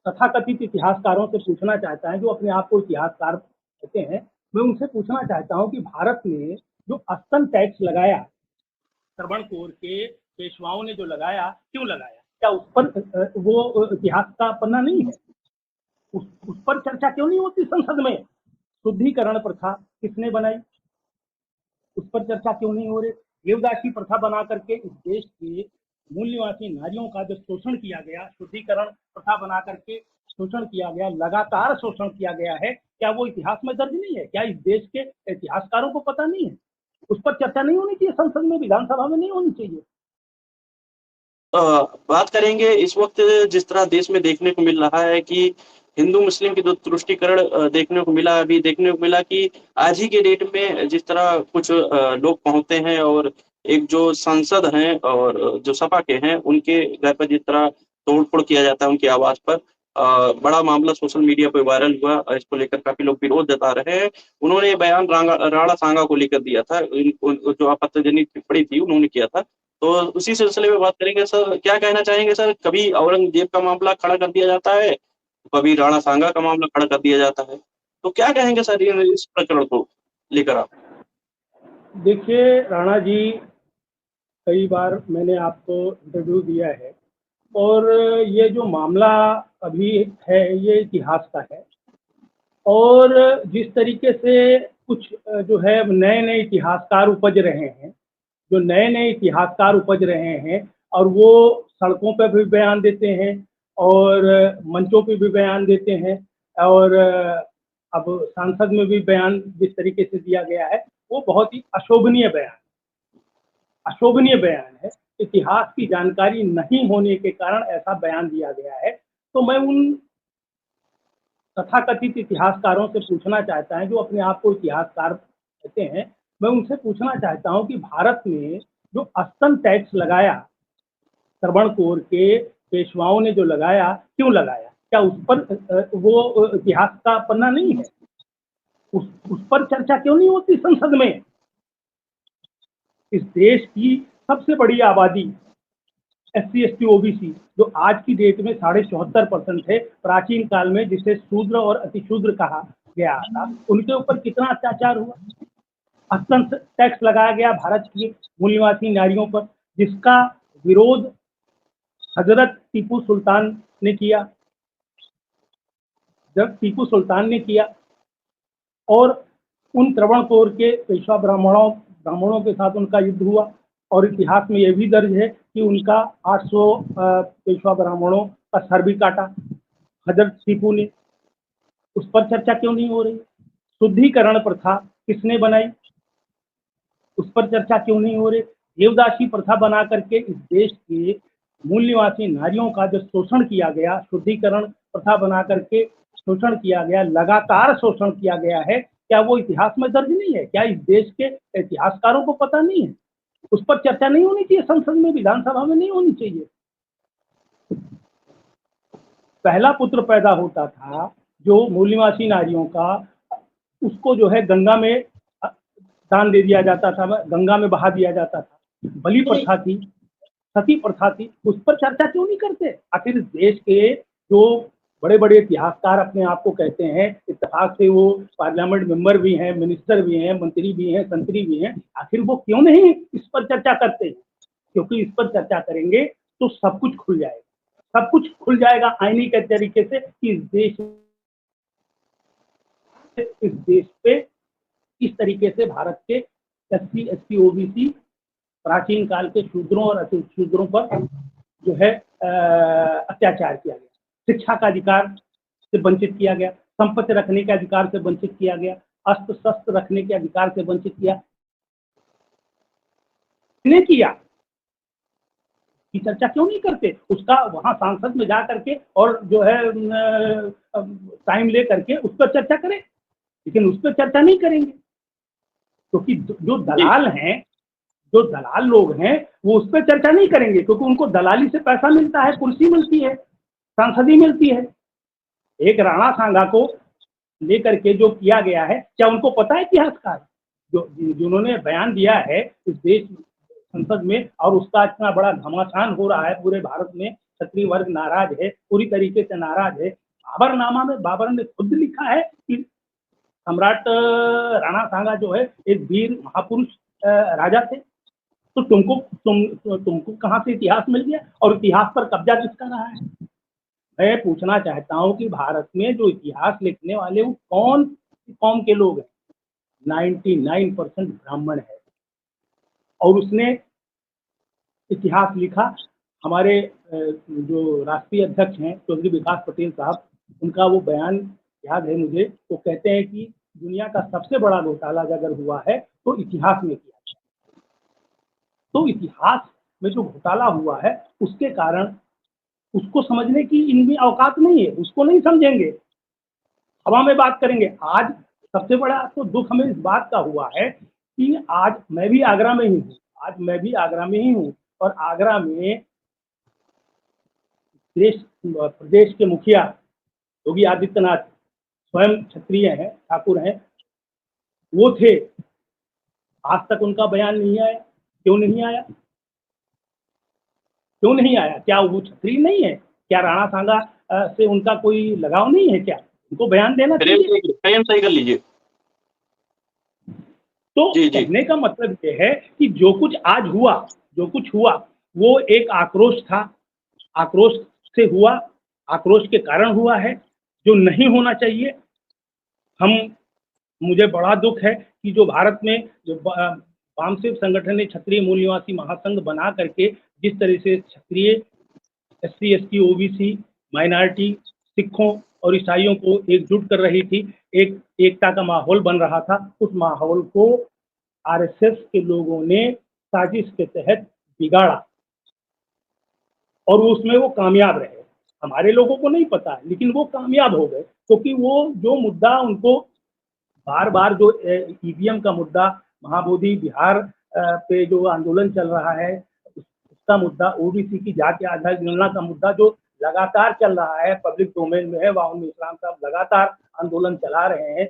तथाकथित इतिहासकारों से पूछना चाहता है, जो अपने आप को इतिहासकार कहते हैं, मैं उनसे पूछना चाहता हूँ कि भारत ने जो अस्तन टैक्स लगाया, त्रावणकोर के पेशवाओं ने जो लगाया, क्यों लगाया? क्या उस पर वो इतिहास का पन्ना नहीं है? उस पर चर्चा क्यों नहीं होती संसद में? शुद्धिकरण प्रथा किसने बनाई, उस पर चर्चा क्यों नहीं हो रही? देवदासी प्रथा बना करके इस देश के मूल्यवासी नारियों का जो शोषण किया गया, शुद्धिकरण प्रथा बना करके शोषण किया गया, लगातार शोषण किया गया है, क्या वो इतिहास में दर्ज नहीं है? क्या इस देश के इतिहासकारों को पता नहीं है? उस पर चर्चा नहीं होनी चाहिए संसद में, विधानसभा में नहीं होनी चाहिए? अ, बात करेंगे इस वक्त जिस तरह देश में देखने को मिल रहा है कि हिंदू मुस्लिम की जो तुष्टीकरण देखने को मिला, अभी देखने को मिला कि आज ही के डेट में जिस तरह कुछ लोग पहुंचते हैं और एक जो सांसद हैं और जो सपा के हैं उनके घर पर जिस तरह तोड़फोड़ किया जाता है उनकी आवाज पर, बड़ा मामला सोशल मीडिया पर वायरल हुआ और इसको लेकर काफी लोग विरोध जता रहे हैं। उन्होंने ये बयान राणा सांगा को लेकर दिया था, जो आपत्तिजनक टिप्पणी थी उन्होंने किया था। तो उसी सिलसिले में बात करेंगे सर, क्या कहना चाहेंगे सर? कभी औरंगजेब का मामला खड़ा कर दिया जाता है, कभी राणा सांगा का मामला खड़ा कर दिया जाता है, तो क्या कहेंगे सर इस प्रकरण को लेकर आप? देखिए राणा जी, कई बार मैंने आपको इंटरव्यू दिया है, और ये जो मामला अभी है ये इतिहास का है। और जिस तरीके से कुछ जो है नए नए इतिहासकार उपज रहे हैं, जो नए नए इतिहासकार उपज रहे हैं, और वो सड़कों पर भी बयान देते हैं और मंचों पे भी बयान देते हैं, और अब संसद में भी बयान जिस तरीके से दिया गया है वो बहुत ही अशोभनीय बयान है। इतिहास की जानकारी नहीं होने के कारण ऐसा बयान दिया गया है। तो मैं उन तथाकथित इतिहासकारों से पूछना चाहता है, जो अपने आप को इतिहासकार कहते हैं, मैं उनसे पूछना चाहता हूं कि भारत ने जो अस्तन टैक्स लगाया, त्रावणकोर के पेशवाओं ने जो लगाया, क्यों लगाया? क्या उस पर वो इतिहास का पन्ना नहीं है? उस पर चर्चा क्यों नहीं होती संसद में? इस देश की सबसे बड़ी आबादी SC ST OBC, जो आज की डेट में 74.5% है, प्राचीन काल में जिसे शूद्र और अतिशूद्र कहा गया था, उनके ऊपर कितना अत्याचार हुआ? अस्तन टैक्स लगाया गया भारत की मूल्यवासी नारियों पर, जिसका विरोध हजरत टीपू सुल्तान ने किया। जब टीपू सुल्तान ने किया और उन त्रावणकोर के पेशवा ब्राह्मणों के साथ उनका युद्ध हुआ, और इतिहास में यह भी दर्ज है कि उनका 800 पेशवा ब्राह्मणों का सर भी काटा हजरत टीपू ने। उस पर चर्चा क्यों नहीं हो रही? शुद्धिकरण प्रथा किसने बनाई, उस पर चर्चा क्यों नहीं हो रही? देवदासी प्रथा बना करके इस देश के मूल्यवासी नारियों का जो शोषण किया गया, शुद्धिकरण प्रथा बना करके शोषण किया गया, लगातार शोषण किया गया है, क्या वो इतिहास में दर्ज नहीं है? क्या इस देश के इतिहासकारों को पता नहीं है? उस पर चर्चा नहीं होनी चाहिए संसद में, विधानसभा में नहीं होनी चाहिए? पहला पुत्र पैदा होता था जो मूल्यवासी नारियों का, उसको जो है गंगा में दान दे दिया जाता था, गंगा में बहा दिया जाता था। बलि प्रथा थी, सती प्रथा थी, उस पर चर्चा क्यों नहीं करते? आखिर इस देश के जो बड़े बड़े इतिहासकार अपने आप को कहते हैं, इत्तेफाक से वो पार्लियामेंट मेंबर भी हैं, मिनिस्टर भी हैं, मंत्री भी हैं, संतरी भी हैं, आखिर वो क्यों नहीं इस पर चर्चा करते? क्योंकि इस पर चर्चा करेंगे तो सब कुछ खुल जाएगा, सब कुछ खुल जाएगा आईने के तरीके से कि इस देश पे इस तरीके से भारत के SC ST OBC प्राचीन काल के शूद्रों और अति शूद्रों पर जो है अत्याचार किया गया, शिक्षा का अधिकार से वंचित किया गया, संपत्ति रखने के अधिकार से वंचित किया गया, अस्त्र शस्त्र रखने के अधिकार से वंचित किया की चर्चा क्यों नहीं करते? उसका वहां सांसद में जा करके और जो है टाइम ले करके उस पर चर्चा करें, लेकिन उस पर चर्चा नहीं करेंगे क्योंकि जो दलाल हैं, जो दलाल लोग हैं, वो उस पर चर्चा नहीं करेंगे क्योंकि उनको दलाली से पैसा मिलता है, कुर्सी मिलती है, सांसदी मिलती है। एक राणा सांगा को लेकर के जो किया गया है, क्या उनको पता है इतिहासकार जो जिन्होंने बयान दिया है इस देश संसद में, और उसका इतना बड़ा घमासान हो रहा है पूरे भारत में क्षत्रिय वर्ग नाराज है, पूरी तरीके से नाराज है। बाबरनामा में बाबर ने खुद लिखा है कि सम्राट राणा सांगा जो है एक वीर महापुरुष राजा थे। तो तुमको कहाँ से इतिहास मिल गया और इतिहास पर कब्जा किसका रहा है? मैं पूछना चाहता हूँ कि भारत में जो इतिहास लिखने वाले वो कौन कौम के लोग हैं? 99% ब्राह्मण है। और उसने इतिहास लिखा। हमारे जो राष्ट्रीय अध्यक्ष हैं चौधरी विकास पटेल साहब, उनका वो बयान याद है मुझे। वो कहते हैं कि दुनिया का सबसे बड़ा घोटाला अगर हुआ है तो इतिहास में किया गया। तो इतिहास में जो घोटाला हुआ है उसके कारण उसको समझने की इनमें औकात नहीं है, उसको नहीं समझेंगे, हवा में बात करेंगे। आज सबसे बड़ा तो दुख हमें इस बात का हुआ है कि आज मैं भी आगरा में ही हूँ और आगरा में प्रदेश के मुखिया योगी आदित्यनाथ स्वयं क्षत्रिय हैं, ठाकुर हैं, वो थे। आज तक उनका बयान नहीं आया। क्यों नहीं आया? क्या वो क्षत्रिय नहीं है? क्या राणा सांगा से उनका कोई लगाव नहीं है? क्या उनको बयान देना चाहिए? प्रेम सही कर लीजिए। तो कहने का मतलब ये है कि जो कुछ आज हुआ वो एक आक्रोश था, आक्रोश से हुआ, आक्रोश के कारण हुआ है, जो नहीं होना चाहिए। मुझे बड़ा दुख है कि जो भारत में जो वामसिव संगठन ने क्षत्रिय मूल निवासी महासंघ बना करके जिस तरह से क्षत्रिय, SC ST OBC माइनॉरिटी, सिखों और ईसाइयों को एकजुट कर रही थी, एकता का माहौल बन रहा था, उस माहौल को RSS के लोगों ने साजिश के तहत बिगाड़ा और उसमें वो कामयाब रहे। हमारे लोगों को नहीं पता है, लेकिन वो कामयाब हो गए, क्योंकि वो जो मुद्दा उनको बार-बार जो EVM का मुद्दा, महाबोधि बिहार पे जो आंदोलन चल रहा है, उसका मुद्दा, OBC की जाति आधार गणना का मुद्दा जो लगातार चल रहा है, पब्लिक डोमेन में है, वाउन इस्लाम साहब लगातार आंदोलन चला रहे हैं।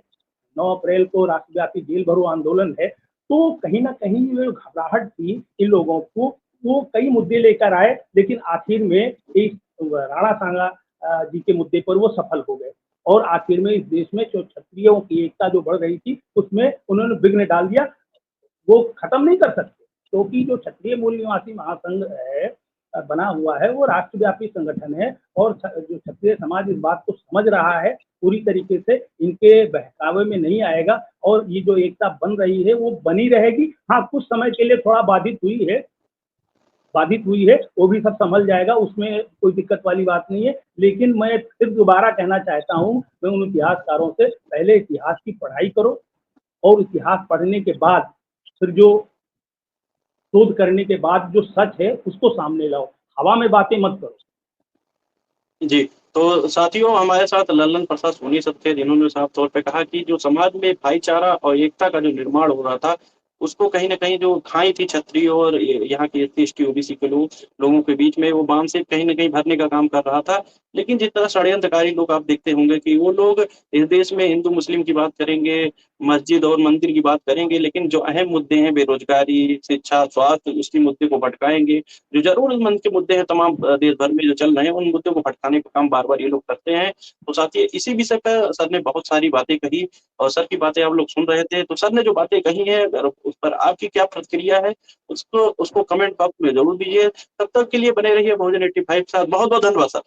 9 अप्रैल को राष्ट्रव्यापी जेल भरो आंदोलन है। तो कहीं ना कहीं जो घबराहट थी इन लोगों को, वो कई मुद्दे लेकर आए, लेकिन आखिर में एक राणा सांगा जी के मुद्दे पर वो सफल हो गए और आखिर में इस देश में जो क्षत्रियों की एकता जो बढ़ रही थी उसमें उन्होंने विघ्न डाल दिया। वो खत्म नहीं कर सकते, क्योंकि जो क्षत्रिय मूल निवासी महासंघ है बना हुआ है वो राष्ट्रव्यापी संगठन है और जो क्षत्रिय समाज इस बात को समझ रहा है, पूरी तरीके से इनके बहकावे में नहीं आएगा और ये जो एकता बन रही है वो बनी रहेगी। हाँ, कुछ समय के लिए थोड़ा बाधित हुई है, वो भी सब संभल जाएगा, उसमें कोई दिक्कत वाली बात नहीं है। लेकिन मैं फिर दोबारा कहना चाहता हूँ, मैं उन इतिहासकारों से, पहले इतिहास की पढ़ाई करो और इतिहास पढ़ने के बाद फिर जो शोध करने के बाद जो सच है उसको सामने लाओ, हवा में बातें मत करो। जी, तो साथियों, हमारे साथ लल्लन प्रसाद सोनी सर थे, जिन्होंने साफ तौर पे कहा कि जो समाज में भाईचारा और एकता का जो निर्माण हो रहा था, उसको कहीं न कहीं जो खाई थी क्षत्रिय और यहाँ के SC ST OBC के लोगों के बीच में, वो बाँध से कहीं न कहीं भरने का काम कर रहा था। लेकिन जिस तरह षड्यंत्रकारी लोग आप देखते होंगे कि वो लोग इस देश में हिंदू मुस्लिम की बात करेंगे, मस्जिद और मंदिर की बात करेंगे, लेकिन जो अहम मुद्दे हैं बेरोजगारी, शिक्षा, स्वास्थ्य, उसके मुद्दे को भटकाएँगे। जो ज़रूरतमंद के मुद्दे हैं तमाम देश भर में जो चल रहे हैं, उन मुद्दों को भटकाने का काम बार-बार ये लोग करते हैं। तो साथियों, इसी विषय पर सर ने बहुत सारी बातें कही और सर की बातें आप लोग सुन रहे थे। तो सर ने जो बातें कही हैं, अगर उस पर आपकी क्या प्रतिक्रिया है, उसको कमेंट बॉक्स में ज़रूर दीजिए। तब तक के लिए बने रहिए बहुजन 85 के साथ। बहुत-बहुत धन्यवाद सर।